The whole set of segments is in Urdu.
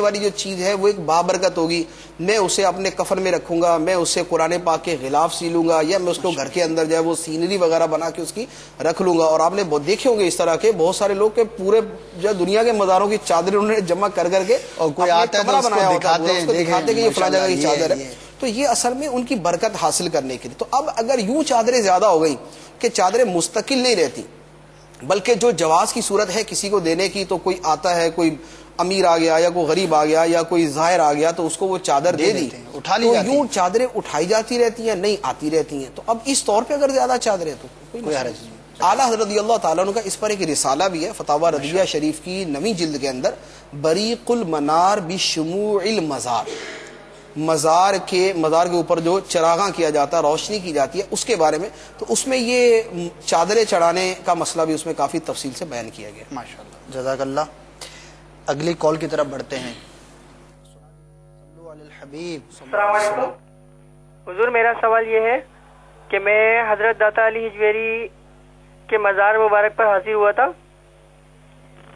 والی جو چیز ہے وہ ایک بابرکت ہوگی، میں اسے اپنے کفن میں رکھوں گا، میں اسے قرآن پاک کے غلاف سی لوں گا، یا میں اس کو گھر کے اندر جو ہے وہ سینری وغیرہ بنا کے اس کی رکھ لوں گا۔ اور آپ نے دیکھے ہوں گے اس طرح کے بہت سارے لوگ کہ پورے جو دنیا کے مزاروں کی چادریں انہوں نے جمع کر کے اور کوئی آتا ہے تو اس کو دکھاتے کہ یہ فلاں جگہ کی چادر ہے۔ تو یہ اصل میں ان کی برکت حاصل کرنے کے لیے۔ تو اب اگر یوں چادریں زیادہ ہو گئی کہ چادریں مستقل نہیں رہتی، بلکہ جو جواز کی صورت ہے کسی کو دینے کی، تو کوئی آتا ہے، کوئی امیر آ گیا یا کوئی غریب آ گیا یا کوئی ظاہر آ گیا تو اس کو وہ چادر دے دی، اٹھا لی جاتی، یوں چادریں اٹھائی جاتی رہتی ہیں، نہیں آتی رہتی ہیں۔ تو اب اس طور پہ اگر زیادہ چادریں تو کوئی حرج نہیں۔ اعلیٰ حضرت رضی اللہ تعالیٰ عنہ کا اس پر ایک رسالہ بھی ہے، فتاوی رضویہ شریف کی 9ویں جلد کے اندر، بریق المنار بشموع المزار، مزار کے اوپر جو چراغاں کیا جاتا ہے، روشنی کی جاتی ہے، اس کے بارے میں۔ تو اس میں یہ چادریں چڑھانے کا مسئلہ بھی اس میں کافی تفصیل سے بیان کیا گیا۔ ماشاءاللہ، جزاک اللہ۔ اگلی کال کی طرف بڑھتے ہیں۔ السلام علیکم حضور، میرا سوال یہ ہے کہ میں حضرت داتا علی حجویری کے مزار مبارک پر حاضر ہوا تھا،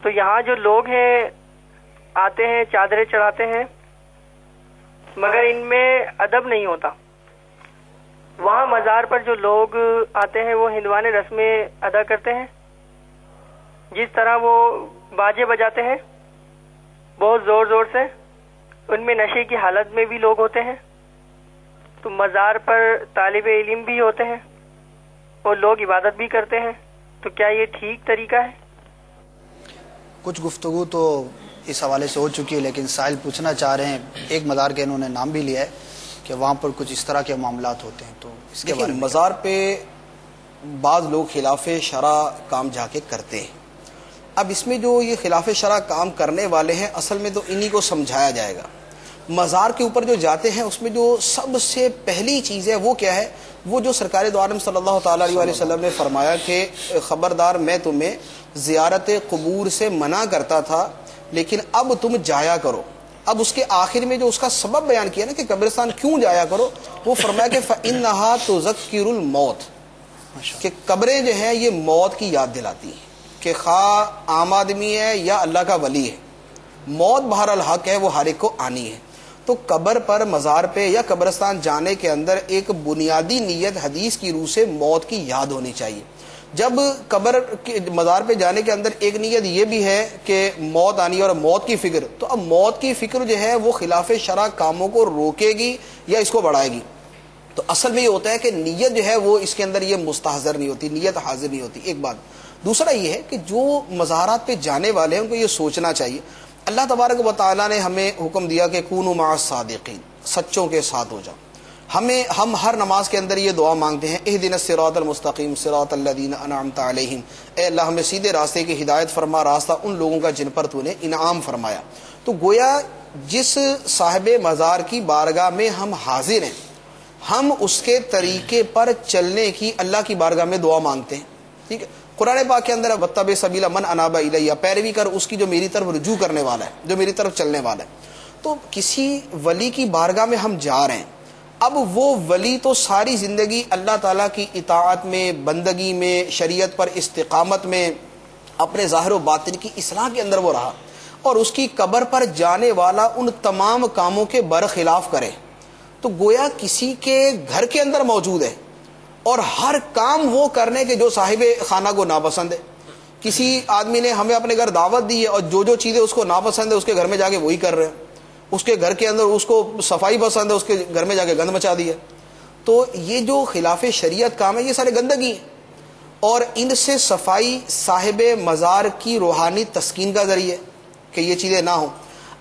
تو یہاں جو لوگ ہیں آتے ہیں چادریں چڑھاتے ہیں، مگر ان میں ادب نہیں ہوتا۔ وہاں مزار پر جو لوگ آتے ہیں وہ ہندوانہ رسمیں ادا کرتے ہیں، جس طرح وہ باجے بجاتے ہیں بہت زور زور سے، ان میں نشے کی حالت میں بھی لوگ ہوتے ہیں، تو مزار پر طالب علم بھی ہوتے ہیں اور لوگ عبادت بھی کرتے ہیں، تو کیا یہ ٹھیک طریقہ ہے؟ کچھ گفتگو تو اس حوالے سے ہو چکی ہے، لیکن سائل پوچھنا چاہ رہے ہیں، ایک مزار کے انہوں نے نام بھی لیا ہے کہ وہاں پر کچھ اس طرح کے معاملات ہوتے ہیں، تو اس کے بارے میں مزار پہ بعض لوگ خلاف شرع کام جا کے کرتے ہیں۔ اب اس میں جو یہ خلاف شرع کام کرنے والے ہیں، اصل میں تو انہی کو سمجھایا جائے گا۔ مزار کے اوپر جو جاتے ہیں اس میں جو سب سے پہلی چیز ہے وہ کیا ہے؟ وہ جو سرکار دو عالم صلی اللہ تعالیٰ علیہ وسلم نے فرمایا کہ خبردار، میں تمہیں زیارت قبور سے منع کرتا تھا لیکن اب تم جایا کرو۔ اب اس کے آخر میں جو اس کا سبب بیان کیا نا کہ قبرستان کیوں جایا کرو، وہ فرمایا کہ فَإِنَّهَا تُذَكِّرُ الْمَوْتِ، کہ قبریں جو ہیں یہ موت کی یاد دلاتی ہیں، کہ خواہ عام آدمی ہے یا اللہ کا ولی ہے، موت بہرحال حق ہے، وہ ہر ایک کو آنی ہے۔ تو قبر پر، مزار پہ یا قبرستان جانے کے اندر ایک بنیادی نیت حدیث کی روح سے موت کی یاد ہونی چاہیے۔ جب قبر مزار پہ جانے کے اندر ایک نیت یہ بھی ہے کہ موت آنی اور موت کی فکر، تو اب موت کی فکر جو ہے وہ خلاف شرع کاموں کو روکے گی یا اس کو بڑھائے گی؟ تو اصل میں یہ ہوتا ہے کہ نیت جو ہے وہ اس کے اندر یہ مستحضر نہیں ہوتی، نیت حاضر نہیں ہوتی، ایک بات۔ دوسرا یہ ہے کہ جو مزارات پہ جانے والے ہیں ان کو یہ سوچنا چاہیے، اللہ تبارک و تعالیٰ نے ہمیں حکم دیا کہ کونوا مع الصادقین، سچوں کے ساتھ ہو جاؤ۔ ہم ہر نماز کے اندر یہ دعا مانگتے ہیں، اہدنا الصراط المستقیم صراط الذین انعمت علیہم، اے اللہ ہمیں سیدھے راستے کی ہدایت فرما، راستہ ان لوگوں کا جن پر تو نے انعام فرمایا۔ تو گویا جس صاحب مزار کی بارگاہ میں ہم حاضر ہیں، ہم اس کے طریقے پر چلنے کی اللہ کی بارگاہ میں دعا مانگتے ہیں، ٹھیک ہے۔ قرآن پاک کے اندر وَاتَّبِعْ سَبِيلَ مَنْ أَنَابَ إِلَيَّ، پیروی کر اس کی جو میری طرف رجوع کرنے والا ہے، جو میری طرف چلنے والا ہے۔ تو کسی ولی کی بارگاہ میں ہم جا رہے ہیں، اب وہ ولی تو ساری زندگی اللہ تعالیٰ کی اطاعت میں، بندگی میں، شریعت پر استقامت میں، اپنے ظاہر و باطن کی اصلاح کے اندر وہ رہا، اور اس کی قبر پر جانے والا ان تمام کاموں کے برخلاف کرے، تو گویا کسی کے گھر کے اندر موجود ہے اور ہر کام وہ کرنے کے جو صاحب خانہ کو ناپسند ہے۔ کسی آدمی نے ہمیں اپنے گھر دعوت دی ہے اور جو چیزیں اس کو ناپسند ہے اس کے گھر میں جا کے وہی کر رہے ہیں، اس کے گھر کے اندر اس کو صفائی پسند ہے، اس کے گھر میں جا کے گند مچا دی ہے۔ تو یہ جو خلاف شریعت کام ہے یہ سارے گندگی ہیں، اور ان سے صفائی صاحب مزار کی روحانی تسکین کا ذریعہ کہ یہ چیزیں نہ ہوں۔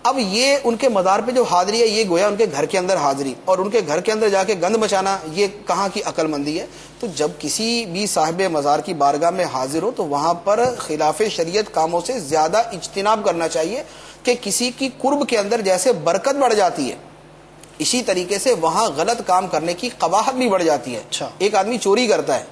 اب یہ ان کے مزار پہ جو حاضری ہے یہ گویا ان کے گھر کے اندر حاضری، اور ان کے گھر کے اندر جا کے گند مچانا یہ کہاں کی عقل مندی ہے؟ تو جب کسی بھی صاحب مزار کی بارگاہ میں حاضر ہو تو وہاں پر خلاف شریعت کاموں سے زیادہ اجتناب کرنا چاہیے، کہ کسی کی قرب کے اندر جیسے برکت بڑھ جاتی ہے اسی طریقے سے وہاں غلط کام کرنے کی قباحت بھی بڑھ جاتی ہے۔ ایک آدمی چوری کرتا ہے،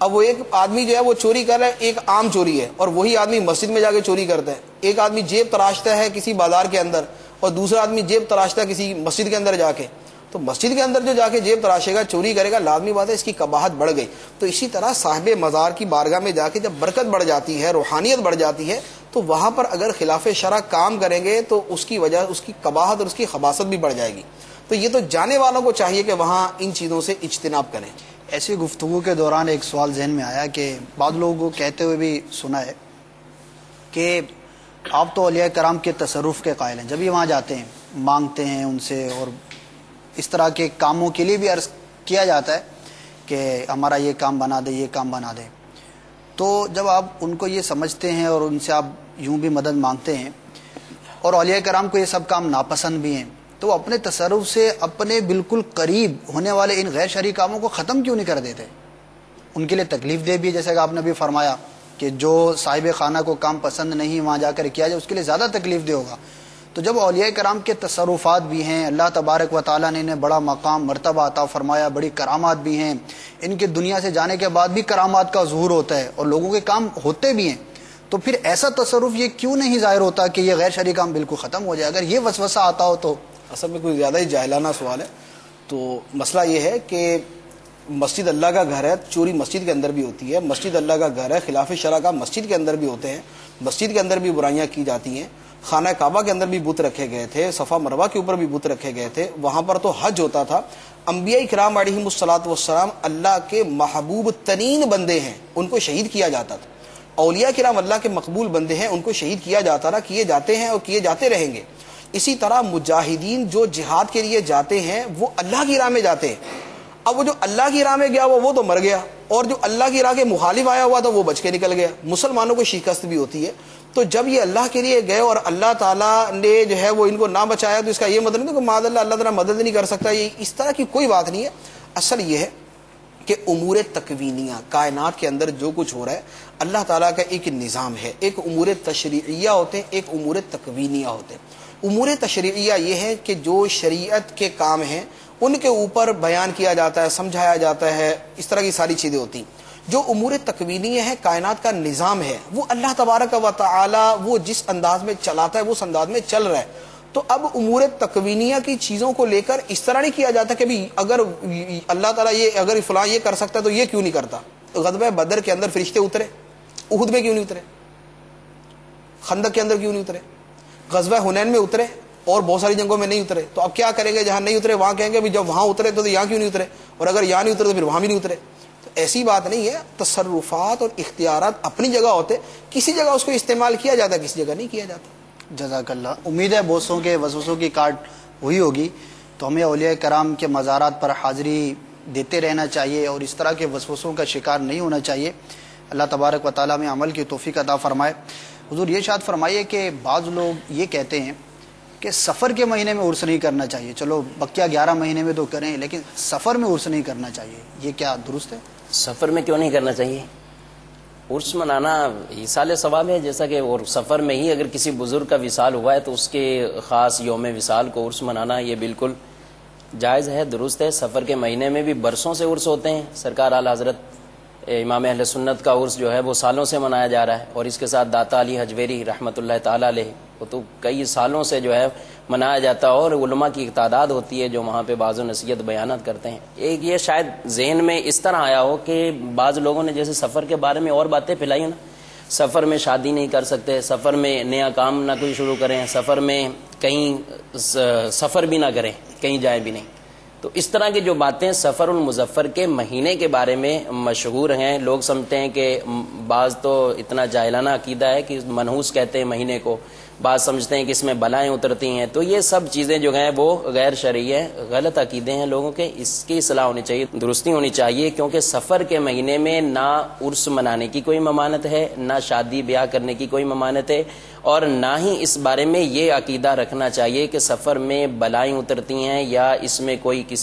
اب وہ ایک آدمی جو ہے وہ چوری کر رہا ہے، ایک عام چوری ہے، اور وہی آدمی مسجد میں جا کے چوری کرتا ہے۔ ایک آدمی جیب تراشتا ہے کسی بازار کے اندر اور دوسرا آدمی جیب تراشتا ہے کسی مسجد کے اندر جا کے، تو مسجد کے اندر جو جا کے جیب تراشے گا، چوری کرے گا، لازمی بات ہے اس کی قباحت بڑھ گئی۔ تو اسی طرح صاحب مزار کی بارگاہ میں جا کے جب برکت بڑھ جاتی ہے، روحانیت بڑھ جاتی ہے، تو وہاں پر اگر خلاف شرع کام کریں گے تو اس کی وجہ اس کی قباحت اور اس کی خباثت بھی بڑھ جائے گی. تو یہ تو جانے والوں کو چاہیے کہ وہاں ان چیزوں سے اجتناب کریں. ایسی گفتگو کے دوران ایک سوال ذہن میں آیا کہ بعض لوگوں کو کہتے ہوئے بھی سنا ہے کہ آپ تو اولیاء کرام کے تصرف کے قائل ہیں، جب یہ وہاں جاتے ہیں مانگتے ہیں ان سے اور اس طرح کے کاموں کے لیے بھی عرض کیا جاتا ہے کہ ہمارا یہ کام بنا دے، یہ کام بنا دے. تو جب آپ ان کو یہ سمجھتے ہیں اور ان سے آپ یوں بھی مدد مانگتے ہیں اور اولیاء کرام کو یہ سب کام ناپسند بھی ہیں، تو اپنے تصرف سے اپنے بالکل قریب ہونے والے ان غیر شرعی کاموں کو ختم کیوں نہیں کر دیتے؟ ان کے لیے تکلیف دہ بھی، جیسے کہ آپ نے بھی فرمایا کہ جو صاحب خانہ کو کام پسند نہیں وہاں جا کر کیا جائے اس کے لیے زیادہ تکلیف دہ ہوگا. تو جب اولیاء کرام کے تصرفات بھی ہیں، اللہ تبارک و تعالیٰ نے انہیں بڑا مقام مرتبہ عطا فرمایا، بڑی کرامات بھی ہیں، ان کے دنیا سے جانے کے بعد بھی کرامات کا ظہور ہوتا ہے اور لوگوں کے کام ہوتے بھی ہیں، تو پھر ایسا تصرف یہ کیوں نہیں ظاہر ہوتا کہ یہ غیر شرعی کام بالکل ختم ہو جائے؟ اگر یہ وسوسہ آتا ہو تو اصل میں کوئی زیادہ ہی جاہلانہ سوال ہے. تو مسئلہ یہ ہے کہ مسجد اللہ کا گھر ہے، چوری مسجد کے اندر بھی ہوتی ہے، مسجد اللہ کا گھر ہے، خلاف شرع کا مسجد کے اندر بھی ہوتے ہیں، مسجد کے اندر بھی برائیاں کی جاتی ہیں، خانہ کعبہ کے اندر بھی بت رکھے گئے تھے، صفا مروہ کے اوپر بھی بت رکھے گئے تھے، وہاں پر تو حج ہوتا تھا. انبیاء کرام علیہم الصلوۃ والسلام اللہ کے محبوب ترین بندے ہیں، ان کو شہید کیا جاتا تھا. اولیاء کرام اللہ کے مقبول بندے ہیں، ان کو شہید کیا جاتا رہا، کیے جاتے ہیں اور کیے جاتے رہیں گے. اسی طرح مجاہدین جو جہاد کے لیے جاتے ہیں وہ اللہ کی راہ میں جاتے ہیں. اب وہ جو اللہ کی راہ میں گیا وہ تو مر گیا، اور جو اللہ کی راہ کے مخالف آیا ہوا تھا وہ بچ کے نکل گیا. مسلمانوں کو شکست بھی ہوتی ہے. تو جب یہ اللہ کے لیے گئے اور اللہ تعالیٰ نے جو ہے وہ ان کو نہ بچایا تو اس کا یہ مطلب نہیں کہ معاذ اللہ اللہ تعالیٰ مدد نہیں کر سکتا. یہ اس طرح کی کوئی بات نہیں ہے. اصل یہ ہے کہ امور تکوینیہ کائنات کے اندر جو کچھ ہو رہا ہے اللہ تعالیٰ کا ایک نظام ہے. ایک امور تشریعیہ ہوتے ہیں، ایک امور تکوینیہ ہوتے ہیں. امور تشریعیہ یہ ہے کہ جو شریعت کے کام ہیں ان کے اوپر بیان کیا جاتا ہے، سمجھایا جاتا ہے، اس طرح کی ساری چیزیں ہوتی ہیں. جو امور تکوینیہ ہے، کائنات کا نظام ہے، وہ اللہ تبارک و تعالی وہ جس انداز میں چلاتا ہے وہ اس انداز میں چل رہا ہے. تو اب امور تکوینیہ کی چیزوں کو لے کر اس طرح نہیں کیا جاتا کہ بھی اگر اللہ تعالیٰ یہ اگر فلاں یہ کر سکتا ہے تو یہ کیوں نہیں کرتا. غزوہ بدر کے اندر فرشتے اترے، احد میں کیوں نہیں اترے؟ خندق کے اندر کیوں نہیں اترے؟ غزوہ حنین میں اترے اور بہت ساری جنگوں میں نہیں اترے. تو اب کیا کریں گے؟ جہاں نہیں اترے وہاں کہیں گے جب وہاں اترے تو یہاں کیوں نہیں اترے، اور اگر یہاں نہیں اترے تو پھر وہاں بھی نہیں اترے. تو ایسی بات نہیں ہے. تصرفات اور اختیارات اپنی جگہ ہوتے، کسی جگہ اس کو استعمال کیا جاتا ہے، کسی جگہ نہیں کیا جاتا. جزاک اللہ. امید ہے بوسوں کے وسوسوں کی کاٹ ہوئی ہوگی. تو ہمیں اولیاء کرام کے مزارات پر حاضری دیتے رہنا چاہیے اور اس طرح کے وسوسوں کا شکار نہیں ہونا چاہیے. اللہ تبارک و تعالیٰ میں عمل کی توفیق عطا فرمائے. حضور یہ ارشاد فرمائیے کہ بعض لوگ یہ کہتے ہیں کہ سفر کے مہینے میں عرس نہیں کرنا چاہیے. چلو بقیہ 11 مہینے میں تو کریں، لیکن سفر میں عرس نہیں کرنا چاہیے. یہ کیا درست ہے؟ سفر میں کیوں نہیں کرنا چاہیے؟ عرس منانا ایصال ثواب ہے، جیسا کہ اور سفر میں ہی اگر کسی بزرگ کا وصال ہوا ہے تو اس کے خاص یوم وصال کو عرس منانا یہ بالکل جائز ہے، درست ہے. سفر کے مہینے میں بھی برسوں سے عرس ہوتے ہیں. سرکار اعلی حضرت امام اہل سنت کا عرس جو ہے وہ سالوں سے منایا جا رہا ہے، اور اس کے ساتھ داتا علی حجویری رحمۃ اللہ تعالی علیہ وہ تو کئی سالوں سے جو ہے منایا جاتا ہے، اور علماء کی ایک تعداد ہوتی ہے جو وہاں پہ بعض و نصیحت بیانات کرتے ہیں. ایک یہ شاید ذہن میں اس طرح آیا ہو کہ بعض لوگوں نے جیسے سفر کے بارے میں اور باتیں پھیلائی نا، سفر میں شادی نہیں کر سکتے، سفر میں نیا کام نہ کوئی شروع کریں، سفر میں کہیں سفر بھی نہ کریں، کہیں جائیں بھی نہیں. تو اس طرح کی جو باتیں سفر المظفر کے مہینے کے بارے میں مشہور ہیں. لوگ سمجھتے ہیں کہ بعض تو اتنا جاہلانہ عقیدہ ہے کہ منحوس کہتے ہیں مہینے کو، بعض سمجھتے ہیں کہ اس میں بلائیں اترتی ہیں. تو یہ سب چیزیں جو ہیں وہ غیر شرعی ہیں، غلط عقیدے ہیں لوگوں کے. اس کی اصلاح ہونی چاہیے، درستی ہونی چاہیے، کیونکہ سفر کے مہینے میں نہ عرس منانے کی کوئی ممانت ہے، نہ شادی بیاہ کرنے کی کوئی ممانت ہے، اور نہ ہی اس بارے میں یہ عقیدہ رکھنا چاہیے کہ سفر میں بلائیں اترتی ہیں یا اس میں کوئی کسی